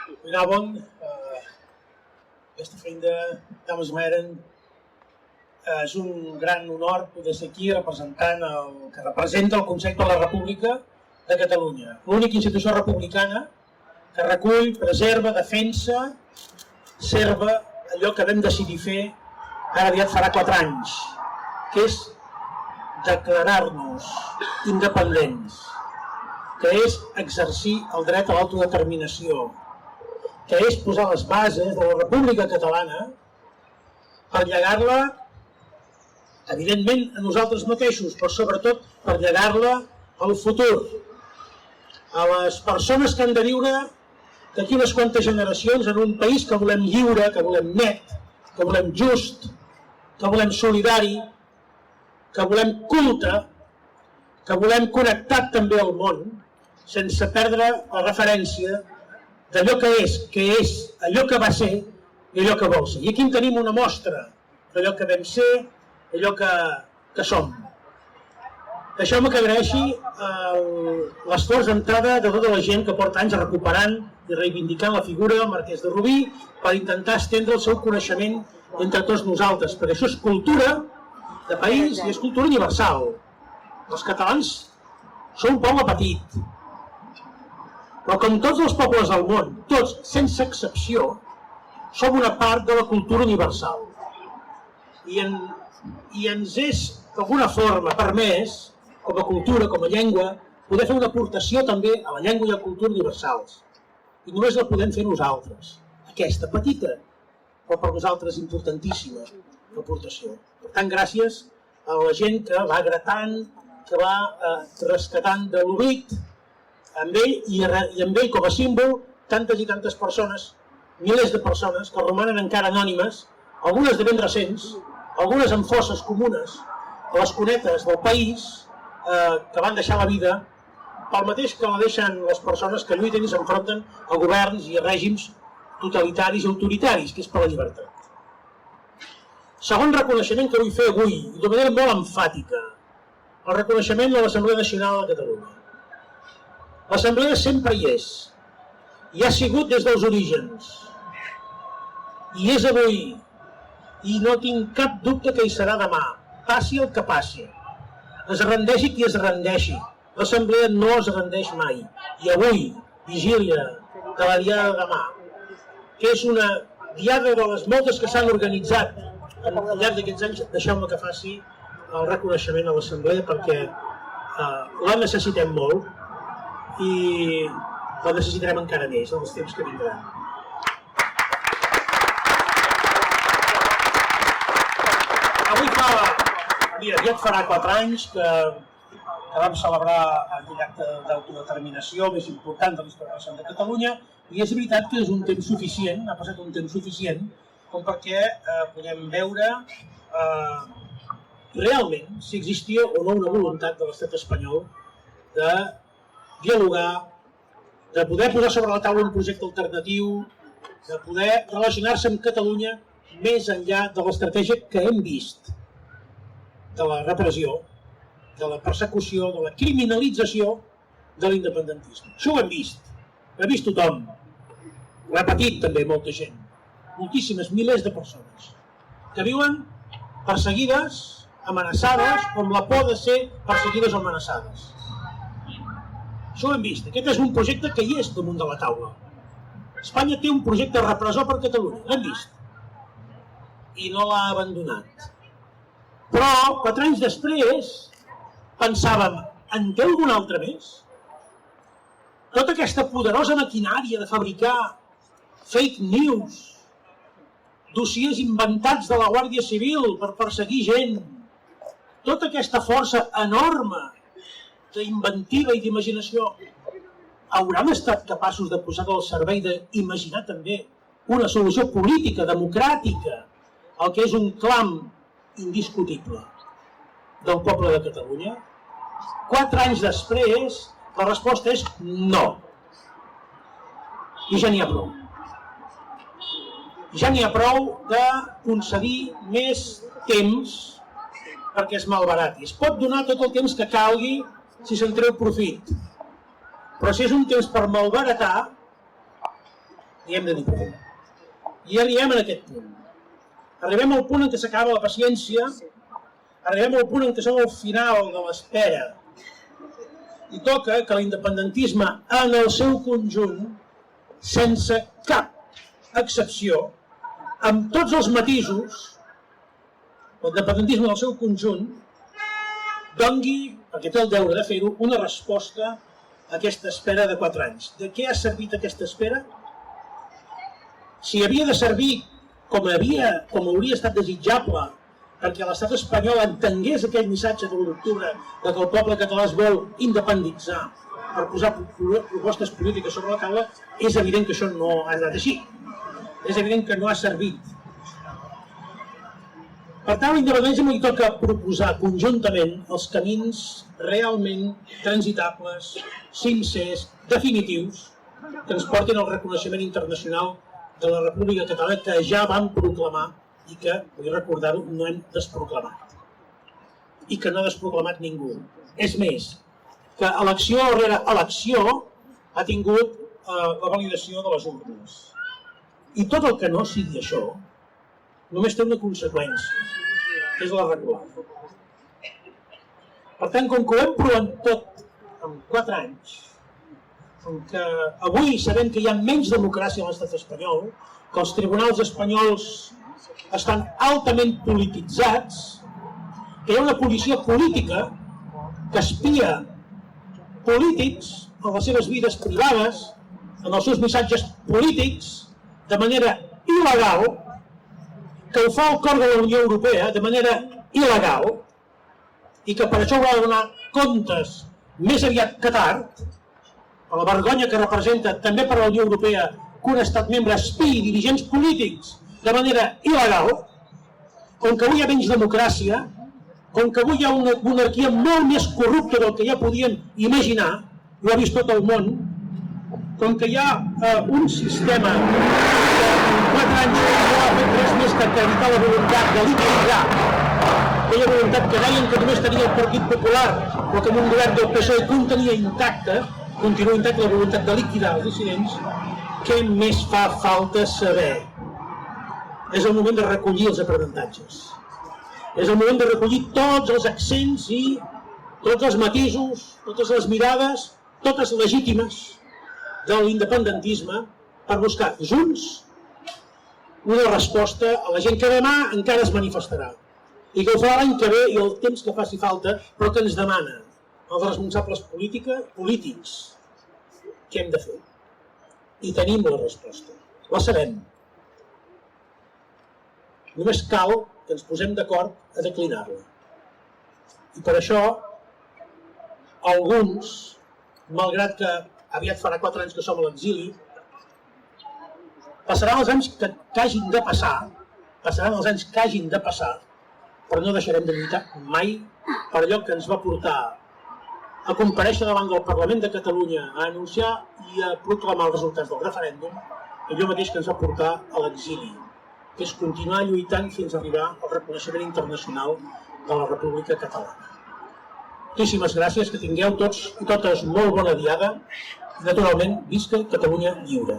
Goedenavond, beste vrienden, dames en heren. És un gran honor poder ser aquí representant el que representa el concepte de la República de Catalunya, l'única institució republicana que recull, preserva, defensa, serva allò que vam decidir fer ara aviat farà 4 anys, que és declarar-nos independents, que és exercir el dret a l'autodeterminació, que és posar les bases de la República Catalana per llegar-la, evidentment, a nosaltres mateixos, però sobretot per llegar-la al futur, a les persones que han de viure d'aquí unes quantes generacions en un país que volem lliure, que volem net, que volem just, que volem solidari, que volem culte, que volem connectat també al món, sense perdre la referència d'allò que és allò que va ser i allò que vol ser. I aquí en tenim una mostra d'allò que vam ser, allò que som. Deixeu-me que agraeixi l'esforç d'entrada de tota la gent que porta anys recuperant i reivindicant la figura del Marquès de Rubí per intentar estendre el seu coneixement entre tots nosaltres, perquè això és cultura de país i és cultura universal. Els catalans són un poble petit, però com tots els pobles del món, tots, sense excepció, som una part de la cultura universal. I ens és, d'alguna forma, permès, com a cultura, com a llengua, poder fer una aportació també a la llengua i a la cultura universals. I només la podem fer nosaltres. Aquesta petita, però per nosaltres importantíssima aportació. Per tant, gràcies a la gent que va gratant, que va rescatant de l'oblit, amb ell i amb ell com a símbol, tantes i tantes persones, milers de persones que romanen encara anònimes, algunes de ben recents, algunes en fosses comunes, a les cunetes del país, que van deixar la vida pel mateix que la deixen les persones que lluiten i s'enfronten a governs i a règims totalitaris i autoritaris, que és per la llibertat. Segon reconeixement que vull fer avui, i de manera molt emfàtica, el reconeixement de l'Assemblea Nacional de Catalunya. L'Assemblea sempre hi és, i ha sigut des dels orígens, i és avui, i no tinc cap dubte que hi serà demà, passi el que passi. Es rendeixi qui es rendeixi. L'Assemblea no es rendeix mai. I avui, vigília de la diada de demà, que és una diada de les moltes que s'han organitzat al llarg d'aquests anys, deixeu-me que faci el reconeixement a l'Assemblea perquè la necessitem molt i la necessitarem encara més en els temps que vindran. Aviat farà 4 anys que vam celebrar aquell acte d'autodeterminació més important de la història recent de Catalunya i és veritat que és un temps suficient, ha passat un temps suficient com perquè podem veure realment si existia o no una voluntat de l'estat espanyol de dialogar, de poder posar sobre la taula un projecte alternatiu, de poder relacionar-se amb Catalunya més enllà de l'estratègia que hem vist de la repressió, de la persecució, de la criminalització de l'independentisme. Això ho hem vist tothom. Ho ha patit també molta gent, moltíssimes, milers de persones, que viuen perseguides, amenaçades, amb la por de ser perseguides o amenaçades. Això ho hem vist. Aquest és un projecte que hi és damunt de la taula. Espanya té un projecte repressor per Catalunya, l'hem vist. I no l'ha abandonat. Però, 4 anys després, pensàvem, en té algun altre més? Tota aquesta poderosa maquinària de fabricar fake news, dossiers inventats de la Guàrdia Civil per perseguir gent, tota aquesta força enorme d'inventiva i d'imaginació, hauran estat capaços de posar al servei d'imaginar també una solució política, democràtica, el que és un clam indiscutible del poble de Catalunya? 4 anys després, la resposta és no. I ja n'hi ha prou. Ja n'hi ha prou de concedir més temps perquè es malbarati. Es pot donar tot el temps que calgui si se'n treu profit. Però si és un temps per malbaratar, i hem de dir prou. I arribem a aquest punt. Arribem al punt en què s'acaba la paciència, arribem al punt en què som al final de l'espera. I toca que l'independentisme en el seu conjunt, sense cap excepció, amb tots els matisos, l'independentisme en el seu conjunt, doni, perquè té el deure de fer-ho, una resposta a aquesta espera de 4 anys. De què ha servit aquesta espera? Si havia de servir com hauria estat desitjable perquè l'estat espanyol entengués aquell missatge de l'1 d'octubre que el poble català es vol independitzar per posar propostes polítiques sobre la taula, és evident que això no ha anat així. És evident que no ha servit. Per tant, a l'independentisme li toca proposar conjuntament els camins realment transitables, sincers, definitius, que ens portin al reconeixement internacional de la República Catalana que ja vam proclamar i que, vull recordar-ho, no hem desproclamat. I que no ha desproclamat ningú. És més, que elecció rere elecció ha tingut la validació de les urnes. I tot el que no sigui això només té una conseqüència, que és la regular. Per tant, com que ho hem provat tot en 4 anys, com que avui sabem que hi ha menys democràcia a l'estat espanyol, que els tribunals espanyols estan altament polititzats, que hi ha una policia política que espia polítics en les seves vides privades, en els seus missatges polítics, de manera il·legal, que ho fa el cor de la Unió Europea de manera il·legal, i que per això haurà de donar comptes més aviat que tard, a la vergonya que representa també per la Unió Europea que un estat membre espiï dirigents polítics de manera il·legal, com que avui hi ha menys democràcia, com que avui hi ha una monarquia molt més corrupta del que ja podíem imaginar, ho ha vist tot el món, com que hi ha un sistema que en 4 anys no ha fet res més que acreditar la voluntat de liquidar, aquella voluntat que deien que només tenia el Partit Popular, però que en un govern del PSOE continua intacta la voluntat de liquidar els dissidents, què més fa falta saber? És el moment de recollir els aprenentatges. És el moment de recollir tots els accents i tots els matisos, totes les mirades, totes legítimes de l'independentisme per buscar junts una resposta a la gent que demà encara es manifestarà i que ho farà l'any que ve i el temps que faci falta, però que ens demana els responsables polítics què hem de fer. I tenim la resposta, la sabem. Només cal que ens posem d'acord a declinar-la. I per això, alguns, malgrat que aviat farà 4 anys que som a l'exili, passaran els anys que hagin de passar, però no deixarem de lluitar mai per allò que ens va portar a comparèixer davant del Parlament de Catalunya, a anunciar i a proclamar els resultats del referèndum, allò mateix que ens va portar a l'exili, que és continuar lluitant fins a arribar al reconeixement internacional de la República Catalana. Moltíssimes gràcies, que tingueu tots i totes molt bona diada i, naturalment, visca Catalunya lliure.